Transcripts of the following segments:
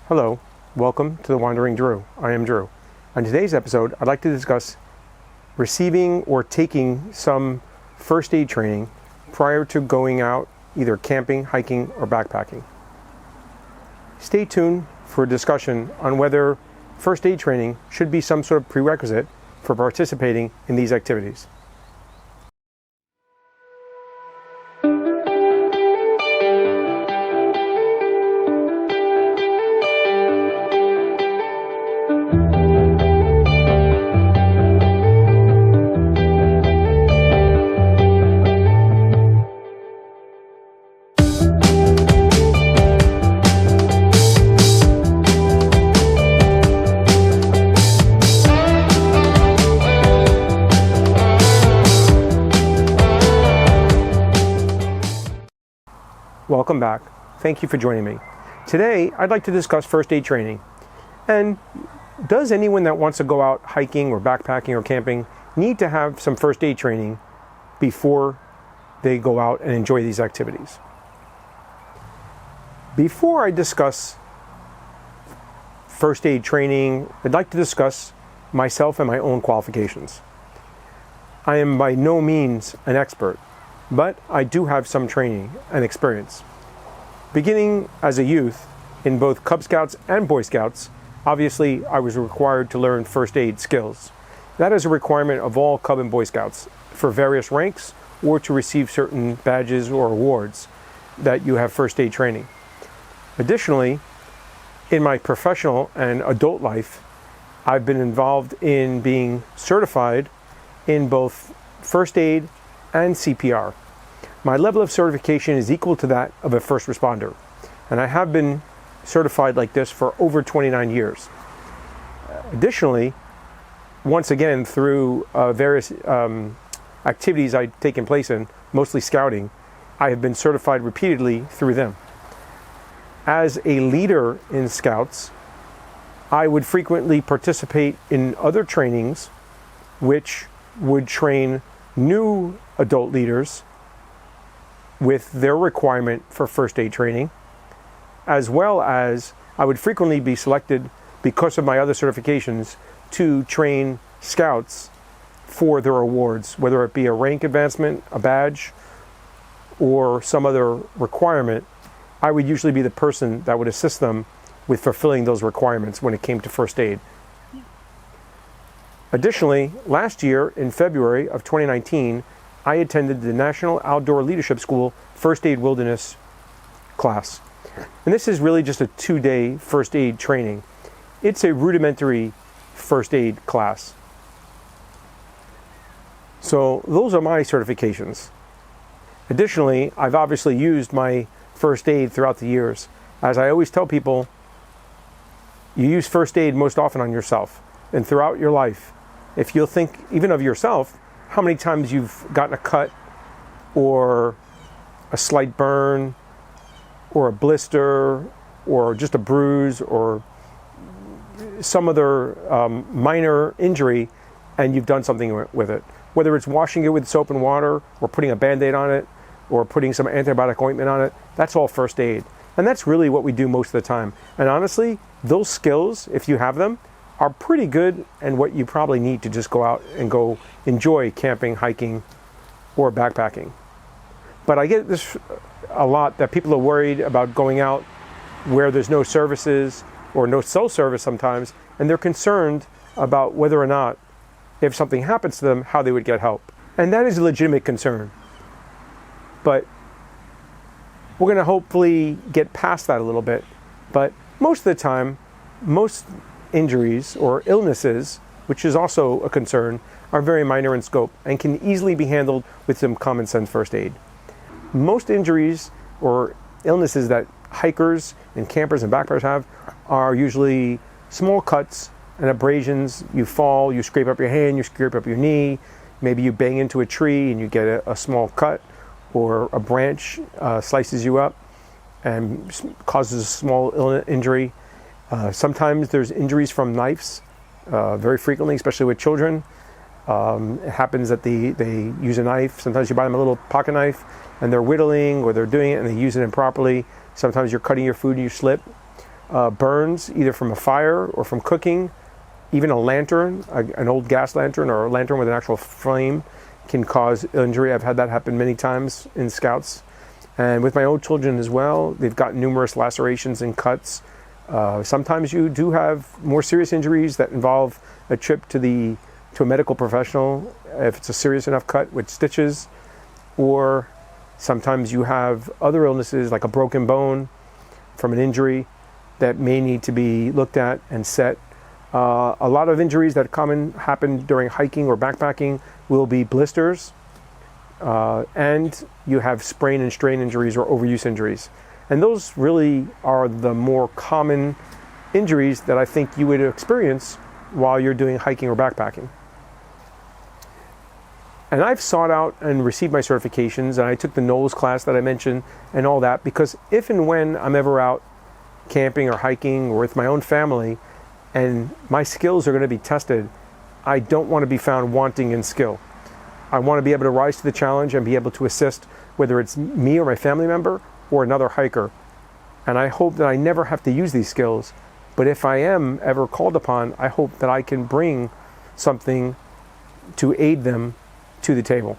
Hello, welcome to The Wandering Drew. I am Drew. On today's episode, I'd like to discuss receiving or taking some first aid training prior to going out either camping, hiking, or backpacking. Stay tuned for a discussion on whether first aid training should be some sort of prerequisite for participating in these activities. Welcome back. Thank you for joining me. Today, I'd like to discuss first aid training. And does anyone that wants to go out hiking or backpacking or camping need to have some first aid training before they go out and enjoy these activities? Before I discuss first aid training, I'd like to discuss myself and my own qualifications. I am by no means an expert, but I do have some training and experience. Beginning as a youth in both Cub Scouts and Boy Scouts, obviously I was required to learn first aid skills. That is a requirement of all Cub and Boy Scouts for various ranks or to receive certain badges or awards that you have first aid training. Additionally, in my professional and adult life, I've been involved in being certified in both first aid and CPR. My level of certification is equal to that of a first responder, and I have been certified like this for over 29 years. Additionally, once again, through various activities I've taken place in, mostly scouting, I have been certified repeatedly through them. As a leader in Scouts, I would frequently participate in other trainings which would train new adult leaders with their requirement for first aid training, as well as I would frequently be selected because of my other certifications to train scouts for their awards, whether it be a rank advancement, a badge, or some other requirement. I would usually be the person that would assist them with fulfilling those requirements when it came to first aid. Additionally, last year in February of 2019, I attended the National Outdoor Leadership School First Aid Wilderness class. And this is really just a 2-day first aid training. It's a rudimentary first aid class. So those are my certifications. Additionally, I've obviously used my first aid throughout the years. As I always tell people, you use first aid most often on yourself. And throughout your life, if you'll think even of yourself, how many times you've gotten a cut or a slight burn or a blister or just a bruise or some other minor injury, and you've done something with it. Whether it's washing it with soap and water or putting a Band-Aid on it or putting some antibiotic ointment on it, that's all first aid. And that's really what we do most of the time. And honestly, those skills, if you have them, are pretty good and what you probably need to just go out and go enjoy camping, hiking, or backpacking. But I get this a lot, that people are worried about going out where there's no services or no cell service sometimes, and they're concerned about whether or not, if something happens to them, how they would get help. And that is a legitimate concern. But we're going to hopefully get past that a little bit. But most of the time, most injuries or illnesses, which is also a concern, are very minor in scope and can easily be handled with some common sense first aid. Most injuries or illnesses that hikers and campers and backpackers have are usually small cuts and abrasions. You fall, you scrape up your hand, you scrape up your knee, maybe you bang into a tree and you get a small cut, or a branch slices you up and causes a small injury. Sometimes there's injuries from knives, very frequently, especially with children. It happens that they use a knife. Sometimes you buy them a little pocket knife and they're whittling, or they're doing it and they use it improperly. Sometimes you're cutting your food and you slip. burns, either from a fire or from cooking. Even a lantern, an old gas lantern or a lantern with an actual flame, can cause injury. I've had that happen many times in Scouts. And with my own children as well, they've got numerous lacerations and cuts. Sometimes you do have more serious injuries that involve a trip to a medical professional if it's a serious enough cut with stitches, or sometimes you have other illnesses like a broken bone from an injury that may need to be looked at and set. A lot of injuries that happen during hiking or backpacking will be blisters, and you have sprain and strain injuries or overuse injuries. And those really are the more common injuries that I think you would experience while you're doing hiking or backpacking. And I've sought out and received my certifications, and I took the NOLS class that I mentioned and all that, because if and when I'm ever out camping or hiking or with my own family and my skills are going to be tested, I don't want to be found wanting in skill. I want to be able to rise to the challenge and be able to assist, whether it's me or my family member or another hiker. And I hope that I never have to use these skills, but if I am ever called upon, I hope that I can bring something to aid them to the table.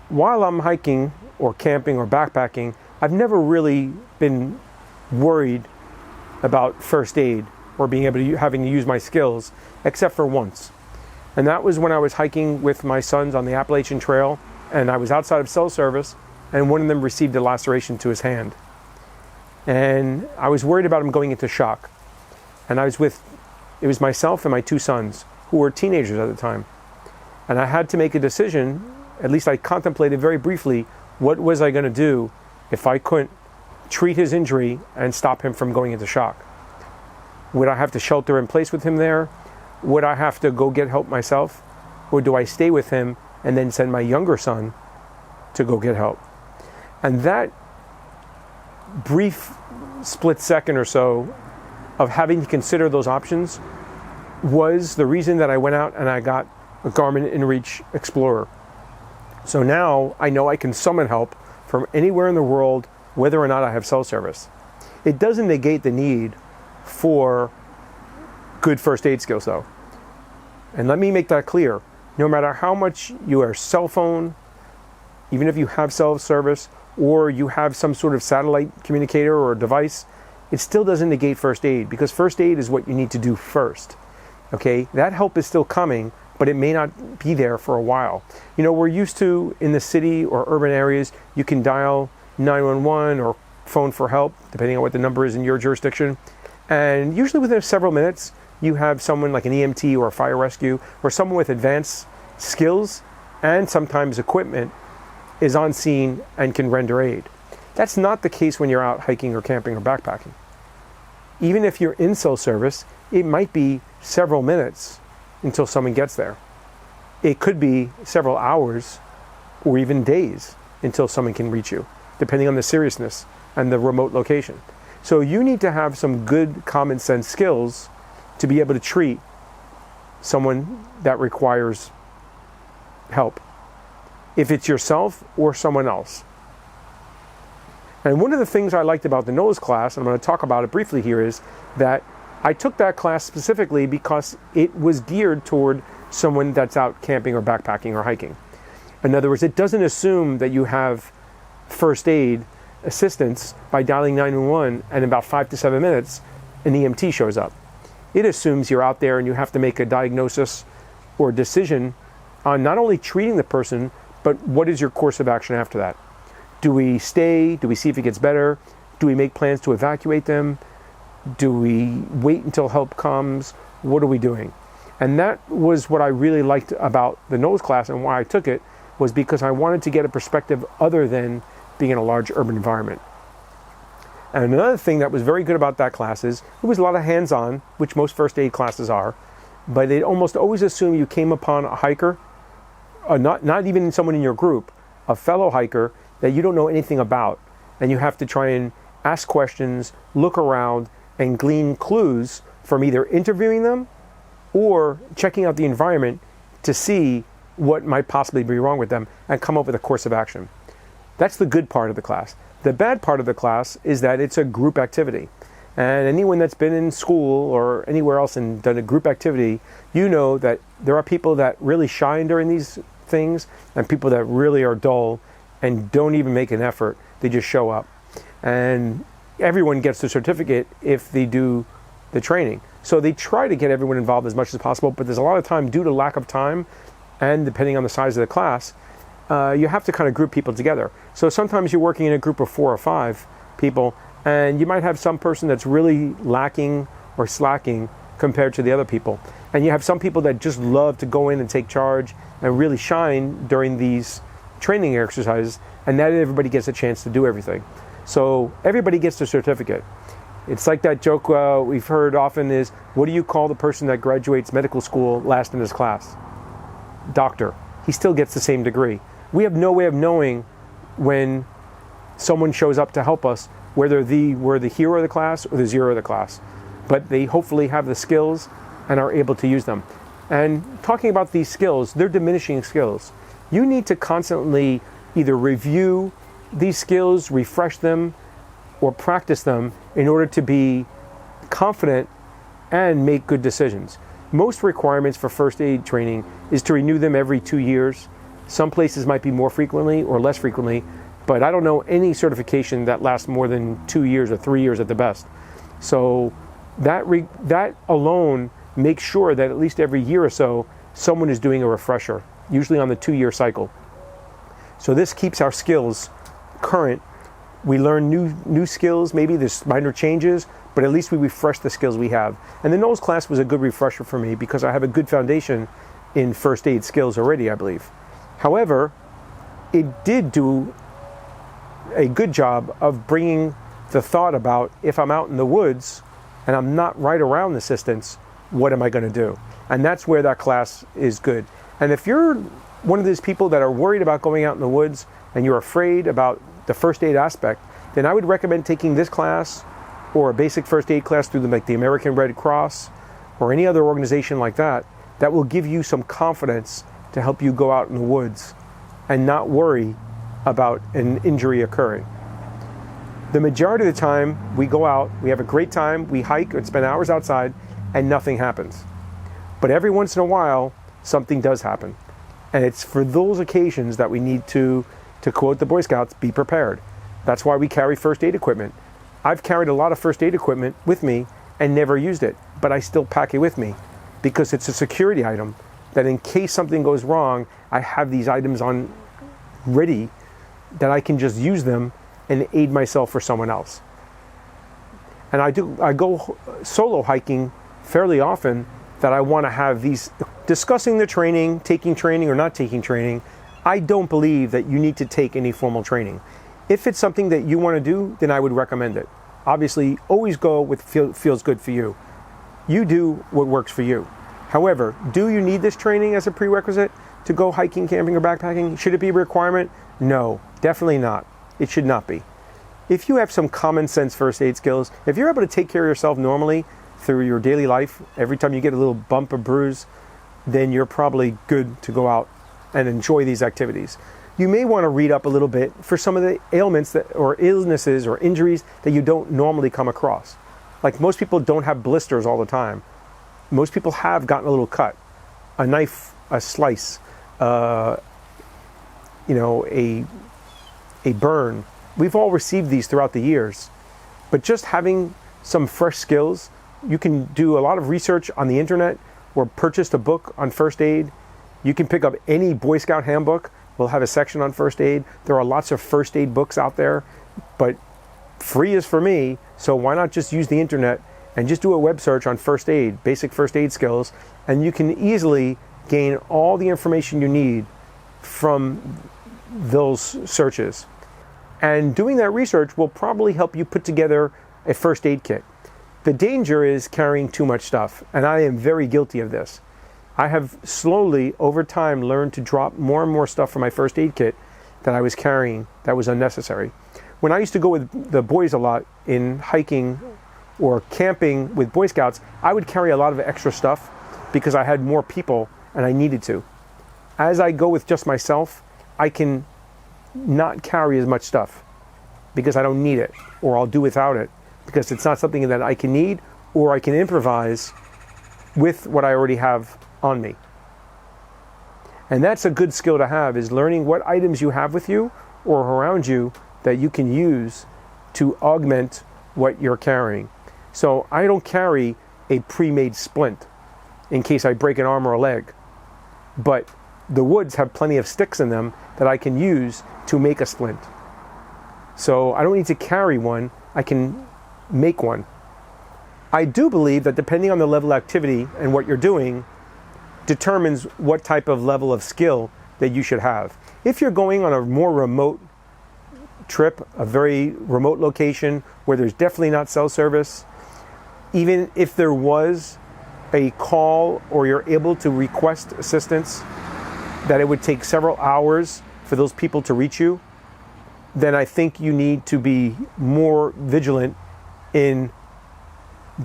While I'm hiking or camping or backpacking, I've never really been worried about first aid or being able to having to use my skills, except for once. And that was when I was hiking with my sons on the Appalachian Trail, and I was outside of cell service, and one of them received a laceration to his hand. And I was worried about him going into shock. And it was myself and my two sons, who were teenagers at the time. And I had to make a decision, at least I contemplated very briefly, what was I going to do if I couldn't treat his injury and stop him from going into shock? Would I have to shelter in place with him there? Would I have to go get help myself? Or do I stay with him and then send my younger son to go get help? And that brief split second or so of having to consider those options was the reason that I went out and I got a Garmin InReach Explorer. So now I know I can summon help from anywhere in the world, whether or not I have cell service. It doesn't negate the need for good first aid skills though. And let me make that clear. No matter how much your cell phone, even if you have cell service or you have some sort of satellite communicator or device, it still doesn't negate first aid, because first aid is what you need to do first. Okay, that help is still coming, but it may not be there for a while. You know, we're used to, in the city or urban areas, you can dial 911 or phone for help, depending on what the number is in your jurisdiction. And usually within several minutes, you have someone like an EMT or a fire rescue or someone with advanced skills and sometimes equipment is on scene and can render aid. That's not the case when you're out hiking or camping or backpacking. Even if you're in cell service, it might be several minutes until someone gets there. It could be several hours or even days until someone can reach you, depending on the seriousness and the remote location. So you need to have some good common sense skills to be able to treat someone that requires help, if it's yourself or someone else. And one of the things I liked about the NOLS class, and I'm going to talk about it briefly here, is that I took that class specifically because it was geared toward someone that's out camping or backpacking or hiking. In other words, it doesn't assume that you have first aid assistance by dialing 911 and in about 5 to 7 minutes an EMT shows up. It assumes you're out there and you have to make a diagnosis or decision on not only treating the person, but what is your course of action after that? Do we stay? Do we see if it gets better? Do we make plans to evacuate them? Do we wait until help comes? What are we doing? And that was what I really liked about the NOLS class, and why I took it was because I wanted to get a perspective other than being in a large urban environment. And another thing that was very good about that class is it was a lot of hands-on, which most first aid classes are, but they almost always assume you came upon a hiker, not even someone in your group, a fellow hiker that you don't know anything about, and you have to try and ask questions, look around, and glean clues from either interviewing them or checking out the environment to see what might possibly be wrong with them and come up with a course of action. That's the good part of the class. The bad part of the class is that it's a group activity. And anyone that's been in school or anywhere else and done a group activity, you know that there are people that really shine during these things and people that really are dull and don't even make an effort. They just show up. And everyone gets the certificate if they do the training. So they try to get everyone involved as much as possible, but there's a lot of time due to lack of time and depending on the size of the class, you have to kind of group people together. So sometimes you're working in a group of 4 or 5 people, and you might have some person that's really lacking or slacking compared to the other people. And you have some people that just love to go in and take charge and really shine during these training exercises, and not everybody gets a chance to do everything. So everybody gets the certificate. It's like that joke we've heard often is, what do you call the person that graduates medical school last in his class? Doctor. He still gets the same degree. We have no way of knowing when someone shows up to help us whether they were the hero of the class or the zero of the class. But they hopefully have the skills and are able to use them. And talking about these skills, they're diminishing skills. You need to constantly either review these skills, refresh them, or practice them in order to be confident and make good decisions. Most requirements for first aid training is to renew them every 2 years. Some places might be more frequently or less frequently, but I don't know any certification that lasts more than 2 years or 3 years at the best. So that alone makes sure that at least every year or so, someone is doing a refresher, usually on the 2-year cycle. So this keeps our skills current. We learn new skills, maybe there's minor changes, but at least we refresh the skills we have. And the NOLS class was a good refresher for me because I have a good foundation in first aid skills already, I believe. However, it did do a good job of bringing the thought about, if I'm out in the woods and I'm not right around the assistants, what am I going to do? And that's where that class is good. And if you're one of these people that are worried about going out in the woods and you're afraid about the first aid aspect, then I would recommend taking this class or a basic first aid class through the American Red Cross or any other organization like that, that will give you some confidence to help you go out in the woods and not worry about an injury occurring. The majority of the time we go out, we have a great time, we hike and spend hours outside and nothing happens. But every once in a while, something does happen. And it's for those occasions that we need to quote the Boy Scouts, be prepared. That's why we carry first aid equipment. I've carried a lot of first aid equipment with me and never used it, but I still pack it with me because it's a security item that in case something goes wrong, I have these items on ready that I can just use them and aid myself or someone else. And I go solo hiking fairly often that I want to have these, discussing the training, taking training or not taking training. I don't believe that you need to take any formal training. If it's something that you want to do, then I would recommend it. Obviously, always go with feels good for you. You do what works for you. However, do you need this training as a prerequisite to go hiking, camping, or backpacking? Should it be a requirement? No, definitely not. It should not be. If you have some common sense first aid skills, if you're able to take care of yourself normally through your daily life, every time you get a little bump or bruise, then you're probably good to go out and enjoy these activities. You may want to read up a little bit for some of the ailments or illnesses or injuries that you don't normally come across. Like most people don't have blisters all the time. Most people have gotten a little cut, a knife, a slice, a burn. We've all received these throughout the years. But just having some fresh skills, you can do a lot of research on the internet or purchase a book on first aid. You can pick up any Boy Scout handbook. We'll have a section on first aid. There are lots of first aid books out there, but free is for me, so why not just use the internet and just do a web search on first aid, basic first aid skills, and you can easily gain all the information you need from those searches. And doing that research will probably help you put together a first aid kit. The danger is carrying too much stuff, and I am very guilty of this. I have slowly, over time, learned to drop more and more stuff from my first aid kit that I was carrying that was unnecessary. When I used to go with the boys a lot in hiking or camping with Boy Scouts, I would carry a lot of extra stuff because I had more people and I needed to. As I go with just myself, I can not carry as much stuff because I don't need it or I'll do without it. because it's not something that I can need or I can improvise with what I already have on me. And that's a good skill to have, is learning what items you have with you or around you that you can use to augment what you're carrying. So I don't carry a pre-made splint in case I break an arm or a leg, but the woods have plenty of sticks in them that I can use to make a splint. So I don't need to carry one, I can make one. I do believe that depending on the level of activity and what you're doing determines what type of level of skill that you should have. If you're going on a more remote trip, a very remote location where there's definitely not cell service, even if there was a call or you're able to request assistance, that it would take several hours for those people to reach you, then I think you need to be more vigilant in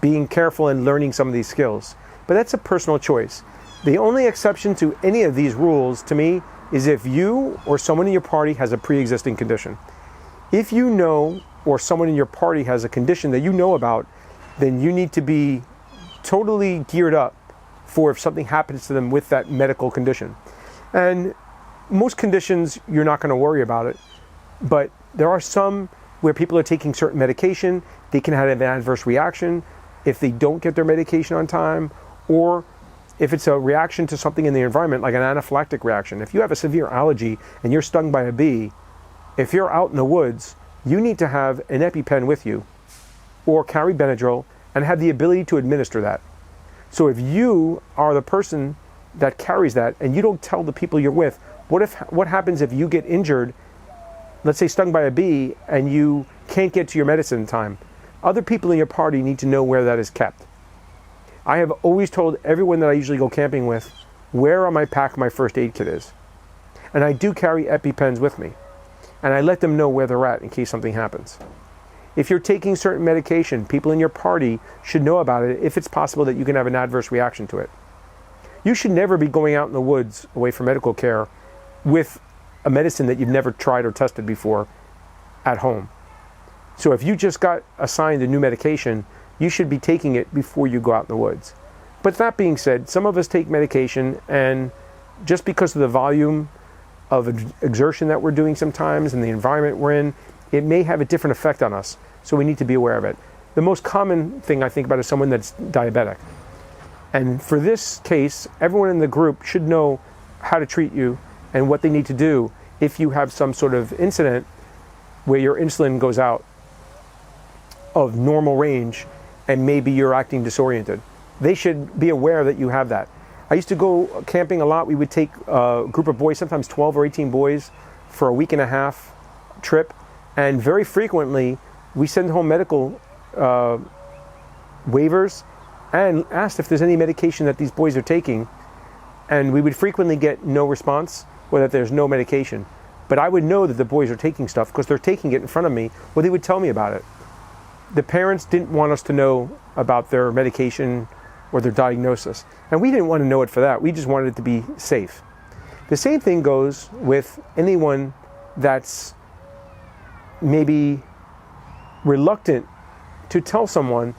being careful and learning some of these skills. But that's a personal choice. The only exception to any of these rules, to me, is if you or someone in your party has a pre-existing condition. If you know, or someone in your party has a condition that you know about, then you need to be totally geared up for if something happens to them with that medical condition. And most conditions, you're not going to worry about it. But there are some where people are taking certain medication, they can have an adverse reaction if they don't get their medication on time, or if it's a reaction to something in the environment, like an anaphylactic reaction. If you have a severe allergy and you're stung by a bee, if you're out in the woods, you need to have an EpiPen with you or carry Benadryl and have the ability to administer that. So if you are the person that carries that and you don't tell the people you're with, what happens if you get injured, let's say stung by a bee, and you can't get to your medicine in time? Other people in your party need to know where that is kept. I have always told everyone that I usually go camping with where on my pack my first aid kit is. And I do carry EpiPens with me. And I let them know where they're at in case something happens. If you're taking certain medication, people in your party should know about it if it's possible that you can have an adverse reaction to it. You should never be going out in the woods away from medical care with a medicine that you've never tried or tested before at home. So if you just got assigned a new medication, you should be taking it before you go out in the woods. But that being said, some of us take medication, and just because of the volume of exertion that we're doing sometimes and the environment we're in, it may have a different effect on us. So we need to be aware of it. The most common thing I think about is someone that's diabetic. And for this case, everyone in the group should know how to treat you and what they need to do if you have some sort of incident where your insulin goes out of normal range and maybe you're acting disoriented. They should be aware that you have that. I used to go camping a lot. We would take a group of boys, sometimes 12 or 18 boys, for a week and a half trip. And very frequently, we send home medical waivers and asked if there's any medication that these boys are taking. And we would frequently get no response, or that there's no medication. But I would know that the boys are taking stuff because they're taking it in front of me, or they would tell me about it. The parents didn't want us to know about their medication or their diagnosis. And we didn't want to know it for that. We just wanted it to be safe. The same thing goes with anyone that's maybe reluctant to tell someone.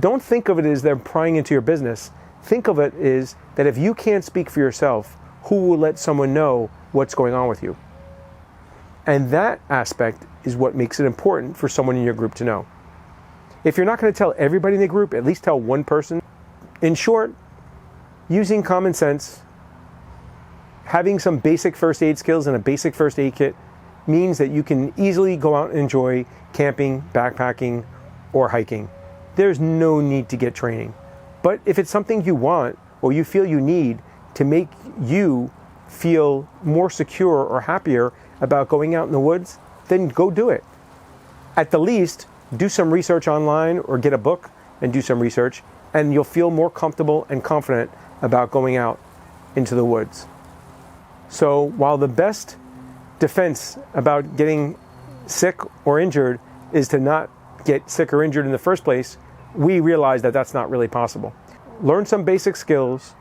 Don't think of it as they're prying into your business. Think of it as that if you can't speak for yourself, who will let someone know what's going on with you? And that aspect is what makes it important for someone in your group to know. If you're not going to tell everybody in the group, at least tell one person. In short, using common sense, having some basic first aid skills and a basic first aid kit means that you can easily go out and enjoy camping, backpacking, or hiking. There's no need to get training. But if it's something you want or you feel you need to make you feel more secure or happier about going out in the woods, then go do it. At the least, do some research online or get a book and do some research, and you'll feel more comfortable and confident about going out into the woods. So while the best defense about getting sick or injured is to not get sick or injured in the first place, we realize that that's not really possible. Learn some basic skills,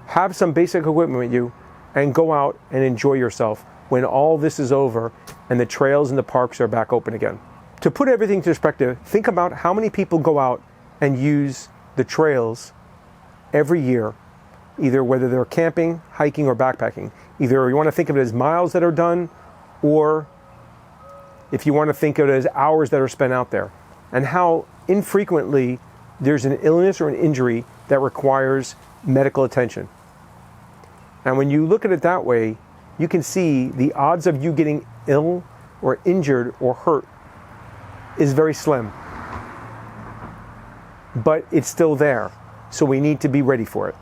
have some basic equipment with you, and go out and enjoy yourself when all this is over and the trails and the parks are back open again. To put everything into perspective, think about how many people go out and use the trails every year, either whether they're camping, hiking, or backpacking. Either you want to think of it as miles that are done, or if you want to think of it as hours that are spent out there, and how infrequently there's an illness or an injury that requires medical attention. And when you look at it that way, you can see the odds of you getting ill or injured or hurt is very slim. But it's still there, so we need to be ready for it.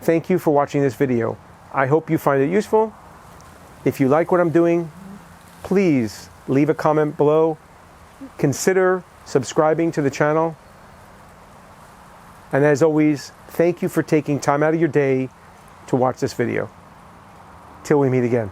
Thank you for watching this video. I hope you find it useful. If you like what I'm doing, please leave a comment below. Consider subscribing to the channel. And as always, thank you for taking time out of your day to watch this video. Till we meet again.